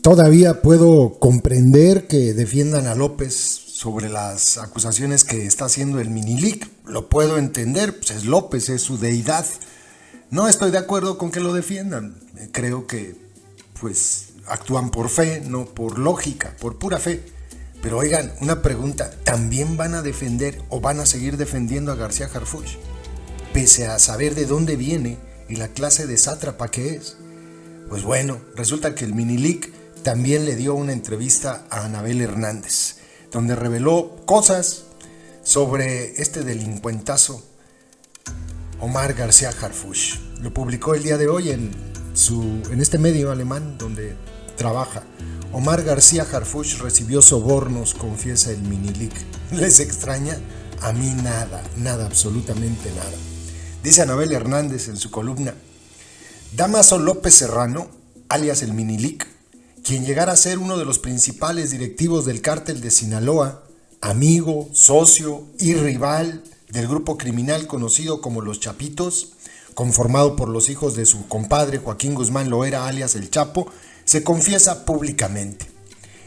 todavía puedo comprender que defiendan a López sobre las acusaciones que está haciendo el Minilic. Lo puedo entender, pues es López, es su deidad. No estoy de acuerdo con que lo defiendan. Creo que pues actúan por fe, no por lógica, por pura fe. Pero oigan, una pregunta, ¿también van a defender o van a seguir defendiendo a García Harfuch? Pese a saber de dónde viene y la clase de sátrapa que es. Pues bueno, resulta que el Minilic también le dio una entrevista a Anabel Hernández, donde reveló cosas sobre este delincuentazo Omar García Harfuch. Lo publicó el día de hoy en este medio alemán donde trabaja. Omar García Harfuch recibió sobornos, confiesa el Minilic. ¿Les extraña? A mí nada, absolutamente nada. Dice Anabel Hernández en su columna: Dámaso López Serrano, alias el Minilic, quien llegara a ser uno de los principales directivos del cártel de Sinaloa, amigo, socio y rival del grupo criminal conocido como Los Chapitos, conformado por los hijos de su compadre Joaquín Guzmán Loera, alias El Chapo, se confiesa públicamente.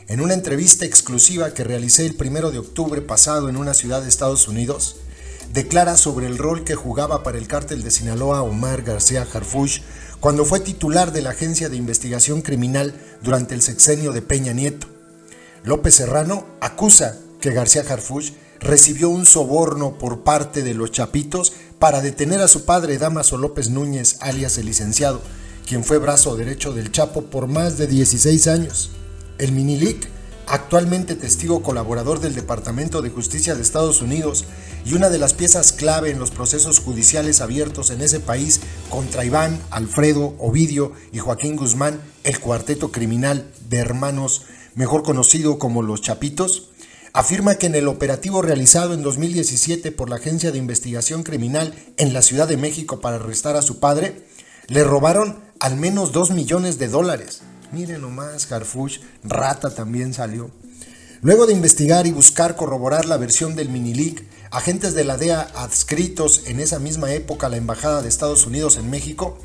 En una entrevista exclusiva que realicé el 1 de octubre pasado en una ciudad de Estados Unidos, declara sobre el rol que jugaba para el cártel de Sinaloa Omar García Harfuch cuando fue titular de la Agencia de Investigación Criminal durante el sexenio de Peña Nieto. López Serrano acusa que García Harfuch recibió un soborno por parte de los Chapitos para detener a su padre Dámaso López Núñez, alias el licenciado, quien fue brazo derecho del Chapo por más de 16 años. El Minilic, actualmente testigo colaborador del Departamento de Justicia de Estados Unidos y una de las piezas clave en los procesos judiciales abiertos en ese país contra Iván, Alfredo, Ovidio y Joaquín Guzmán, el cuarteto criminal de hermanos, mejor conocido como Los Chapitos, afirma que en el operativo realizado en 2017 por la Agencia de Investigación Criminal en la Ciudad de México para arrestar a su padre, le robaron al menos $2 millones. Miren nomás, Harfuch, rata también salió. Luego de investigar y buscar corroborar la versión del Minilic, agentes de la DEA adscritos en esa misma época a la Embajada de Estados Unidos en México,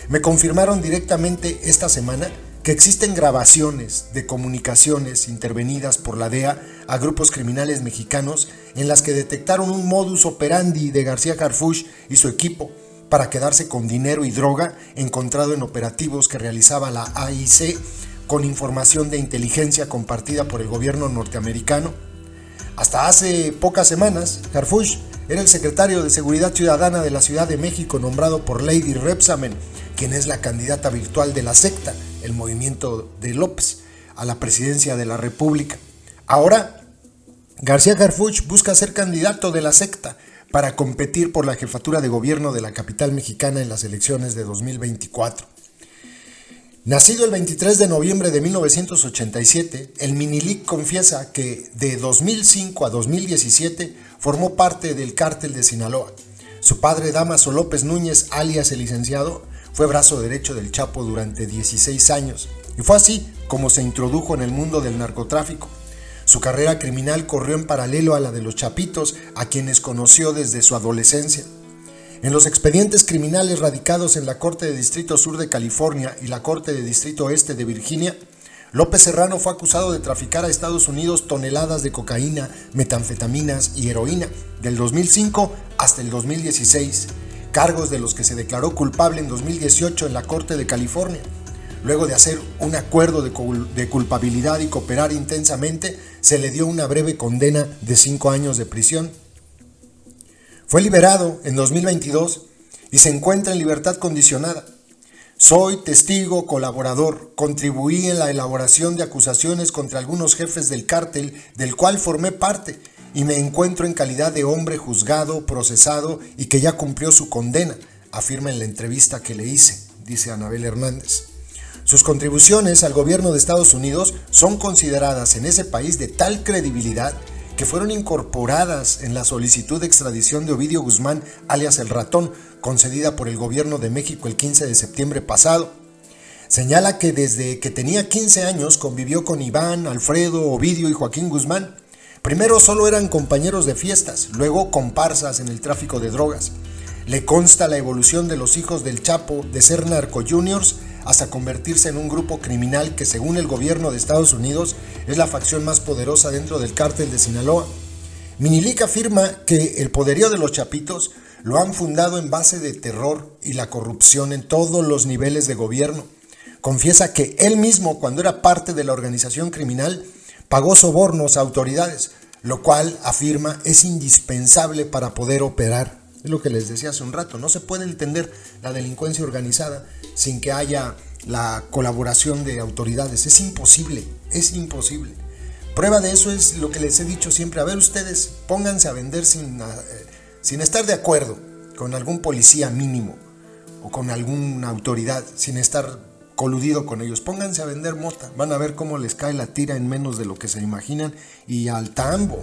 me confirmaron directamente esta semana que existen grabaciones de comunicaciones intervenidas por la DEA a grupos criminales mexicanos en las que detectaron un modus operandi de García Harfuch y su equipo para quedarse con dinero y droga encontrado en operativos que realizaba la AIC con información de inteligencia compartida por el gobierno norteamericano. Hasta hace pocas semanas, Harfuch era el secretario de Seguridad Ciudadana de la Ciudad de México, nombrado por Lady Rebsamen, quien es la candidata virtual de la secta, el movimiento de López, a la presidencia de la República. Ahora, García Harfuch busca ser candidato de la secta para competir por la jefatura de gobierno de la capital mexicana en las elecciones de 2024. Nacido el 23 de noviembre de 1987, el Minilic confiesa que de 2005 a 2017 formó parte del cártel de Sinaloa. Su padre, Dámaso López Núñez, alias el licenciado, fue brazo derecho del Chapo durante 16 años, y fue así como se introdujo en el mundo del narcotráfico. Su carrera criminal corrió en paralelo a la de los Chapitos, a quienes conoció desde su adolescencia. En los expedientes criminales radicados en la Corte de Distrito Sur de California y la Corte de Distrito Este de Virginia, López Serrano fue acusado de traficar a Estados Unidos toneladas de cocaína, metanfetaminas y heroína del 2005 hasta el 2016, cargos de los que se declaró culpable en 2018 en la Corte de California. Luego de hacer un acuerdo de culpabilidad y cooperar intensamente, se le dio una breve condena de 5 años de prisión. Fue liberado en 2022 y se encuentra en libertad condicionada. Soy testigo colaborador, contribuí en la elaboración de acusaciones contra algunos jefes del cártel del cual formé parte y me encuentro en calidad de hombre juzgado, procesado y que ya cumplió su condena, afirma en la entrevista que le hice, dice Anabel Hernández. Sus contribuciones al gobierno de Estados Unidos son consideradas en ese país de tal credibilidad que fueron incorporadas en la solicitud de extradición de Ovidio Guzmán, alias El Ratón, concedida por el gobierno de México el 15 de septiembre pasado. Señala que desde que tenía 15 años convivió con Iván, Alfredo, Ovidio y Joaquín Guzmán. Primero solo eran compañeros de fiestas, luego comparsas en el tráfico de drogas. Le consta la evolución de los hijos del Chapo de ser narco juniors hasta convertirse en un grupo criminal que, según el gobierno de Estados Unidos, es la facción más poderosa dentro del cártel de Sinaloa. Minilic afirma que el poderío de los Chapitos lo han fundado en base de terror y la corrupción en todos los niveles de gobierno. Confiesa que él mismo, cuando era parte de la organización criminal, pagó sobornos a autoridades, lo cual, afirma, es indispensable para poder operar. Es lo que les decía hace un rato, no se puede entender la delincuencia organizada sin que haya la colaboración de autoridades. Es imposible, es imposible. Prueba de eso es lo que les he dicho siempre. A ver, ustedes, pónganse a vender sin estar de acuerdo con algún policía mínimo o con alguna autoridad, sin estar coludido con ellos. Pónganse a vender mota, van a ver cómo les cae la tira en menos de lo que se imaginan y al tambo.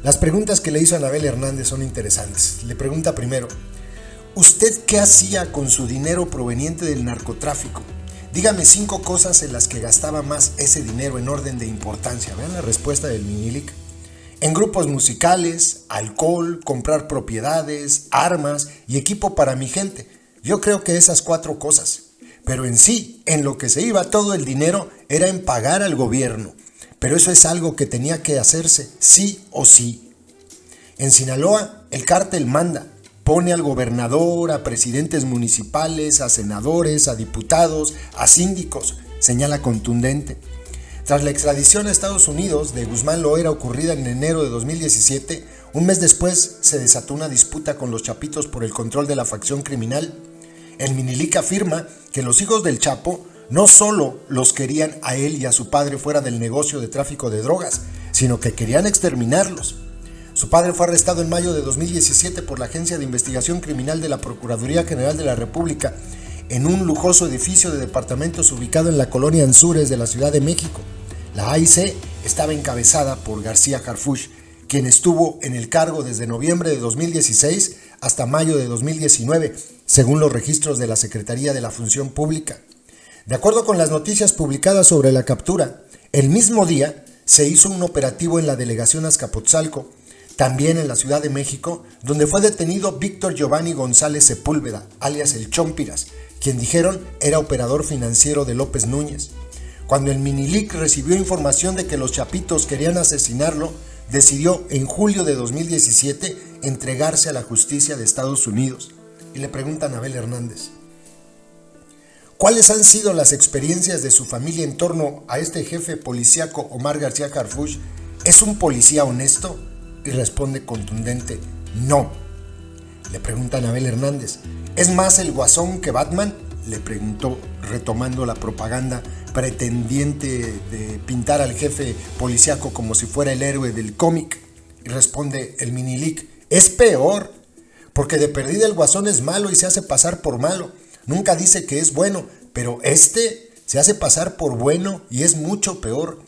Las preguntas que le hizo Anabel Hernández son interesantes. Le pregunta primero: ¿usted qué hacía con su dinero proveniente del narcotráfico? Dígame 5 cosas en las que gastaba más ese dinero en orden de importancia. Vean la respuesta del Minilic. En grupos musicales, alcohol, comprar propiedades, armas y equipo para mi gente. Yo creo que esas 4 cosas. Pero en sí, en lo que se iba todo el dinero era en pagar al gobierno. Pero eso es algo que tenía que hacerse sí o sí. En Sinaloa, el cártel manda. Pone al gobernador, a presidentes municipales, a senadores, a diputados, a síndicos, señala contundente. Tras la extradición a Estados Unidos de Guzmán Loera ocurrida en enero de 2017, un mes después se desató una disputa con los Chapitos por el control de la facción criminal. El Minilic afirma que los hijos del Chapo no solo los querían a él y a su padre fuera del negocio de tráfico de drogas, sino que querían exterminarlos. Su padre fue arrestado en mayo de 2017 por la Agencia de Investigación Criminal de la Procuraduría General de la República en un lujoso edificio de departamentos ubicado en la colonia Anzures de la Ciudad de México. La AIC estaba encabezada por García Harfuch, quien estuvo en el cargo desde noviembre de 2016 hasta mayo de 2019, según los registros de la Secretaría de la Función Pública. De acuerdo con las noticias publicadas sobre la captura, el mismo día se hizo un operativo en la delegación Azcapotzalco, también en la Ciudad de México, donde fue detenido Víctor Giovanni González Sepúlveda, alias el Chompiras, quien dijeron era operador financiero de López Núñez. Cuando el Minilic recibió información de que los Chapitos querían asesinarlo, decidió en julio de 2017 entregarse a la justicia de Estados Unidos. Y le pregunta a Anabel Hernández: ¿cuáles han sido las experiencias de su familia en torno a este jefe policíaco Omar García Harfuch? ¿Es un policía honesto? Y responde contundente: no. Le pregunta a Anabel Hernández: ¿es más el Guasón que Batman? Le preguntó, retomando la propaganda pretendiente de pintar al jefe policíaco como si fuera el héroe del cómic. Y responde el Minilic: es peor, porque de perdida el Guasón es malo y se hace pasar por malo. Nunca dice que es bueno, pero este se hace pasar por bueno y es mucho peor.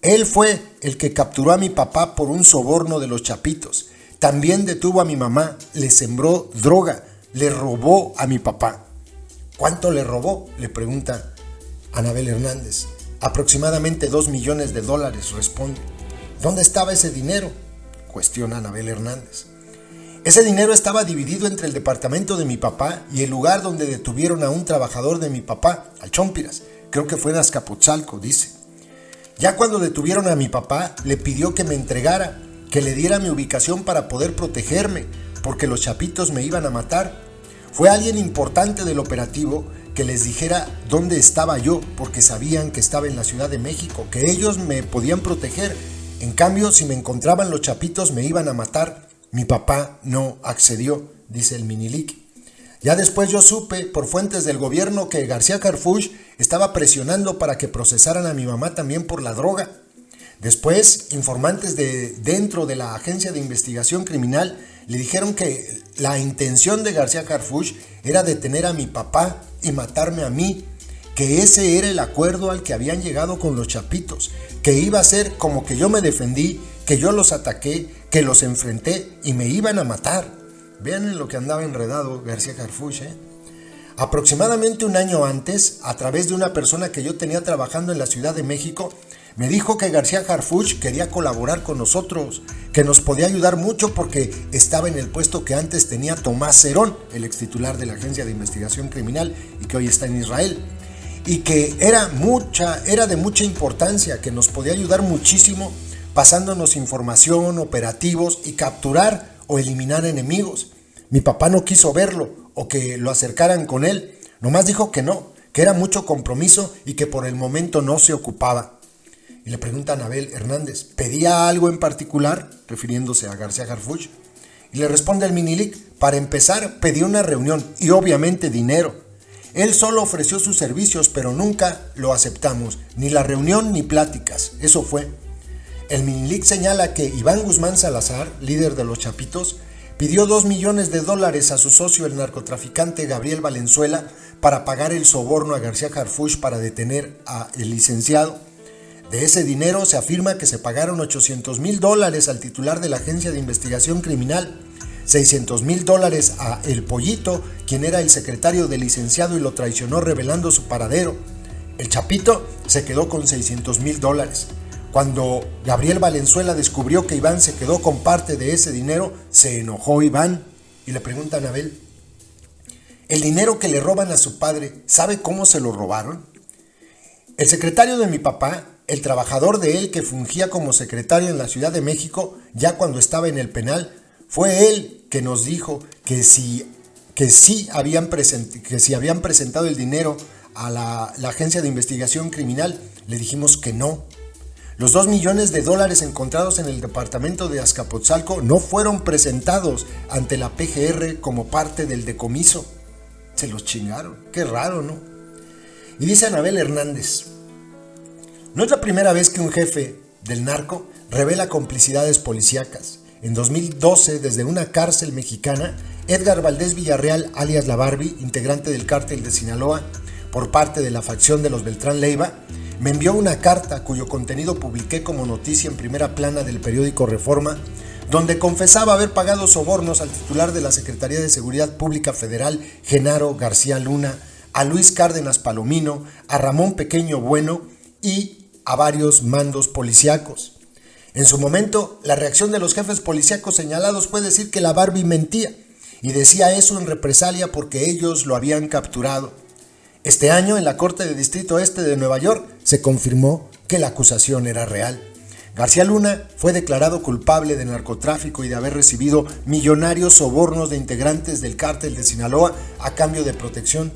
Él fue el que capturó a mi papá por un soborno de los Chapitos. También detuvo a mi mamá, le sembró droga, le robó a mi papá. ¿Cuánto le robó?, le pregunta Anabel Hernández. Aproximadamente $2 millones, responde. ¿Dónde estaba ese dinero?, cuestiona Anabel Hernández. Ese dinero estaba dividido entre el departamento de mi papá y el lugar donde detuvieron a un trabajador de mi papá, al Chompiras. Creo que fue en Azcapotzalco, dice. Ya cuando detuvieron a mi papá, le pidió que me entregara, que le diera mi ubicación para poder protegerme, porque los Chapitos me iban a matar. Fue alguien importante del operativo que les dijera dónde estaba yo, porque sabían que estaba en la Ciudad de México, que ellos me podían proteger. En cambio, si me encontraban los Chapitos, me iban a matar. Mi papá no accedió, dice el Minilic. Ya después yo supe por fuentes del gobierno que García Harfuch estaba presionando para que procesaran a mi mamá también por la droga. Después, informantes de dentro de la Agencia de Investigación Criminal le dijeron que la intención de García Harfuch era detener a mi papá y matarme a mí, que ese era el acuerdo al que habían llegado con los Chapitos, que iba a ser como que yo me defendí, que yo los ataqué, que los enfrenté y me iban a matar. Vean en lo que andaba enredado García Harfuch, Aproximadamente un año antes, a través de una persona que yo tenía trabajando en la Ciudad de México, Me dijo que García Harfuch quería colaborar con nosotros, que nos podía ayudar mucho porque estaba en el puesto que antes tenía Tomás Herón, el ex titular de la Agencia de Investigación Criminal y que hoy está en Israel. Y que era de mucha importancia, que nos podía ayudar muchísimo pasándonos información, operativos y capturar o eliminar enemigos. Mi papá no quiso verlo o que lo acercaran con él, nomás dijo que no, que era mucho compromiso y que por el momento no se ocupaba. Y le pregunta a Anabel Hernández, ¿pedía algo en particular? Refiriéndose a García Harfuch. Y le responde el Minilic, para empezar pedí una reunión y obviamente dinero. Él solo ofreció sus servicios, pero nunca lo aceptamos, ni la reunión ni pláticas, eso fue. El Minilic señala que Iván Guzmán Salazar, líder de los Chapitos, pidió $2 millones a su socio, el narcotraficante Gabriel Valenzuela, para pagar el soborno a García Harfuch para detener al licenciado. De ese dinero se afirma que se pagaron $800,000 al titular de la Agencia de Investigación Criminal, $600,000 a El Pollito, quien era el secretario del licenciado y lo traicionó revelando su paradero. El Chapito se quedó con $600,000. Cuando Gabriel Valenzuela descubrió que Iván se quedó con parte de ese dinero, se enojó Iván y le pregunta a Anabel, ¿el dinero que le roban a su padre, sabe cómo se lo robaron? El secretario de mi papá, el trabajador de él que fungía como secretario en la Ciudad de México, ya cuando estaba en el penal, fue él que nos dijo que si habían presentado el dinero a la Agencia de Investigación Criminal. Le dijimos que no. Los $2 millones encontrados en el departamento de Azcapotzalco no fueron presentados ante la PGR como parte del decomiso. Se los chingaron. Qué raro, ¿no? Y dice Anabel Hernández, no es la primera vez que un jefe del narco revela complicidades policíacas. En 2012, desde una cárcel mexicana, Edgar Valdés Villarreal, alias La Barbie, integrante del cártel de Sinaloa, por parte de la facción de los Beltrán Leiva, me envió una carta cuyo contenido publiqué como noticia en primera plana del periódico Reforma, donde confesaba haber pagado sobornos al titular de la Secretaría de Seguridad Pública Federal, Genaro García Luna, a Luis Cárdenas Palomino, a Ramón Pequeño Bueno y a varios mandos policíacos. En su momento, la reacción de los jefes policíacos señalados fue decir que la Barbie mentía, y decía eso en represalia porque ellos lo habían capturado. Este año, en la Corte de Distrito Este de Nueva York, se confirmó que la acusación era real. García Luna fue declarado culpable de narcotráfico y de haber recibido millonarios sobornos de integrantes del cártel de Sinaloa a cambio de protección.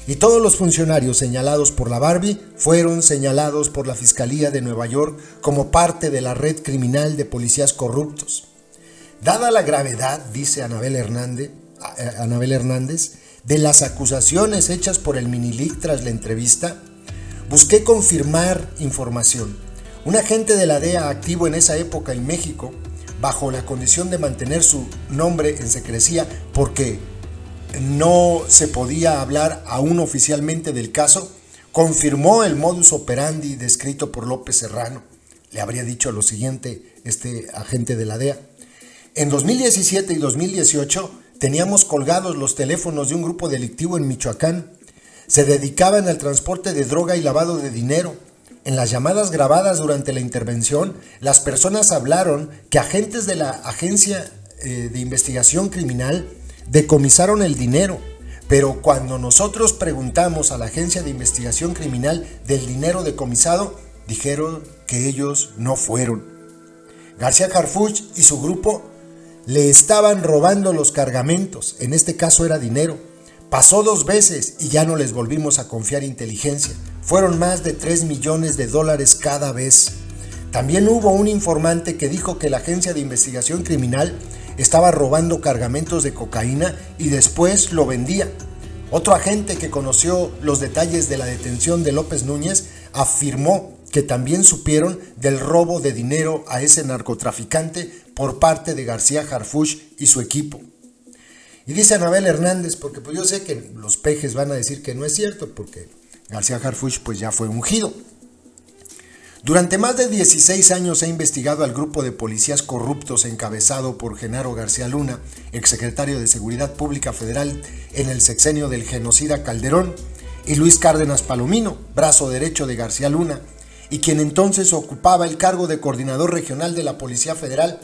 Y todos los funcionarios señalados por la Barbie fueron señalados por la Fiscalía de Nueva York como parte de la red criminal de policías corruptos. Dada la gravedad, dice Anabel Hernández, de las acusaciones hechas por el Minilic tras la entrevista, busqué confirmar información. Un agente de la DEA activo en esa época en México, bajo la condición de mantener su nombre en secrecía porque no se podía hablar aún oficialmente del caso, confirmó el modus operandi descrito por López Serrano. Le habría dicho lo siguiente este agente de la DEA. En 2017 y 2018 teníamos colgados los teléfonos de un grupo delictivo en Michoacán. Se dedicaban al transporte de droga y lavado de dinero. En las llamadas grabadas durante la intervención, las personas hablaron que agentes de la Agencia de Investigación Criminal decomisaron el dinero, pero cuando nosotros preguntamos a la Agencia de Investigación Criminal del dinero decomisado, dijeron que ellos no fueron. García Harfuch y su grupo le estaban robando los cargamentos, en este caso era dinero. Pasó 2 veces y ya no les volvimos a confiar inteligencia. Fueron más de $3 millones cada vez. También hubo un informante que dijo que la Agencia de Investigación Criminal estaba robando cargamentos de cocaína y después lo vendía. Otro agente que conoció los detalles de la detención de López Núñez afirmó que también supieron del robo de dinero a ese narcotraficante por parte de García Harfuch y su equipo. Y dice Anabel Hernández, porque pues yo sé que los pejes van a decir que no es cierto, porque García Harfuch pues ya fue ungido. Durante más de 16 años he investigado al grupo de policías corruptos encabezado por Genaro García Luna, exsecretario de Seguridad Pública Federal en el sexenio del genocida Calderón, y Luis Cárdenas Palomino, brazo derecho de García Luna, y quien entonces ocupaba el cargo de coordinador regional de la Policía Federal.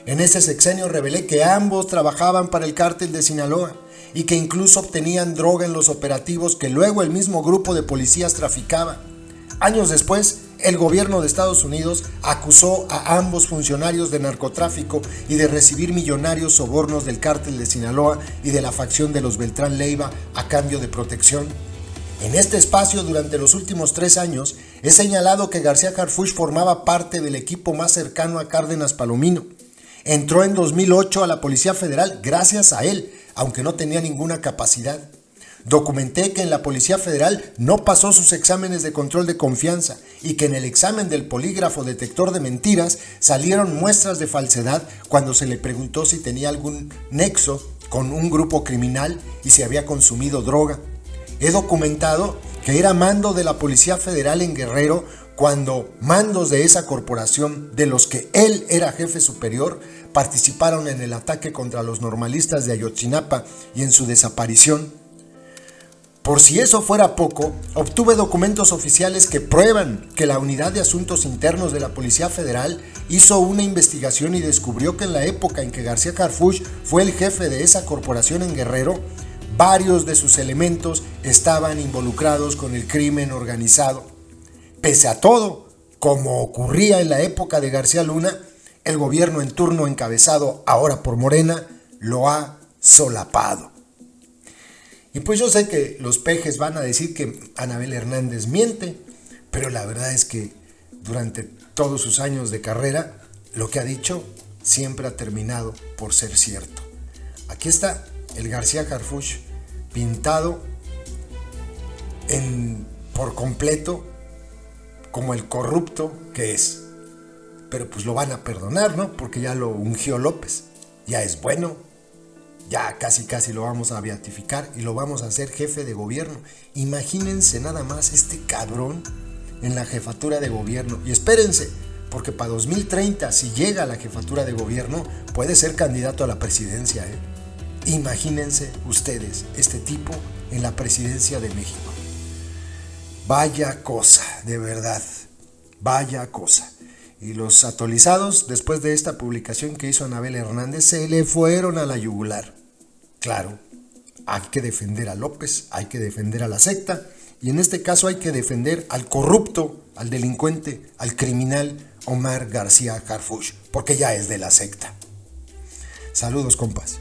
En ese sexenio revelé que ambos trabajaban para el cártel de Sinaloa y que incluso obtenían droga en los operativos que luego el mismo grupo de policías traficaba. Años después, el gobierno de Estados Unidos acusó a ambos funcionarios de narcotráfico y de recibir millonarios sobornos del cártel de Sinaloa y de la facción de los Beltrán Leiva a cambio de protección. En este espacio, durante los últimos 3 años, he señalado que García Harfuch formaba parte del equipo más cercano a Cárdenas Palomino. Entró en 2008 a la Policía Federal gracias a él, aunque no tenía ninguna capacidad. Documenté que en la Policía Federal no pasó sus exámenes de control de confianza y que en el examen del polígrafo detector de mentiras salieron muestras de falsedad cuando se le preguntó si tenía algún nexo con un grupo criminal y si había consumido droga. He documentado que era mando de la Policía Federal en Guerrero cuando mandos de esa corporación, de los que él era jefe superior, participaron en el ataque contra los normalistas de Ayotzinapa y en su desaparición. Por si eso fuera poco, obtuve documentos oficiales que prueban que la Unidad de Asuntos Internos de la Policía Federal hizo una investigación y descubrió que en la época en que García Harfuch fue el jefe de esa corporación en Guerrero, varios de sus elementos estaban involucrados con el crimen organizado. Pese a todo, como ocurría en la época de García Luna, el gobierno en turno encabezado ahora por Morena lo ha solapado. Y pues yo sé que los pejes van a decir que Anabel Hernández miente, pero la verdad es que durante todos sus años de carrera, lo que ha dicho siempre ha terminado por ser cierto. Aquí está el García Harfuch pintado por completo como el corrupto que es. Pero pues lo van a perdonar, ¿no? Porque ya lo ungió López, ya es bueno. Ya casi lo vamos a beatificar y lo vamos a hacer jefe de gobierno. Imagínense nada más este cabrón en la jefatura de gobierno. Y espérense, porque para 2030, si llega a la jefatura de gobierno, puede ser candidato a la presidencia, ¿eh? Imagínense ustedes este tipo en la presidencia de México. Vaya cosa, de verdad, vaya cosa. Y los atolizados, después de esta publicación que hizo Anabel Hernández, se le fueron a la yugular. Claro, hay que defender a López, hay que defender a la secta, y en este caso hay que defender al corrupto, al delincuente, al criminal Omar García Harfuch, porque ya es de la secta. Saludos, compas.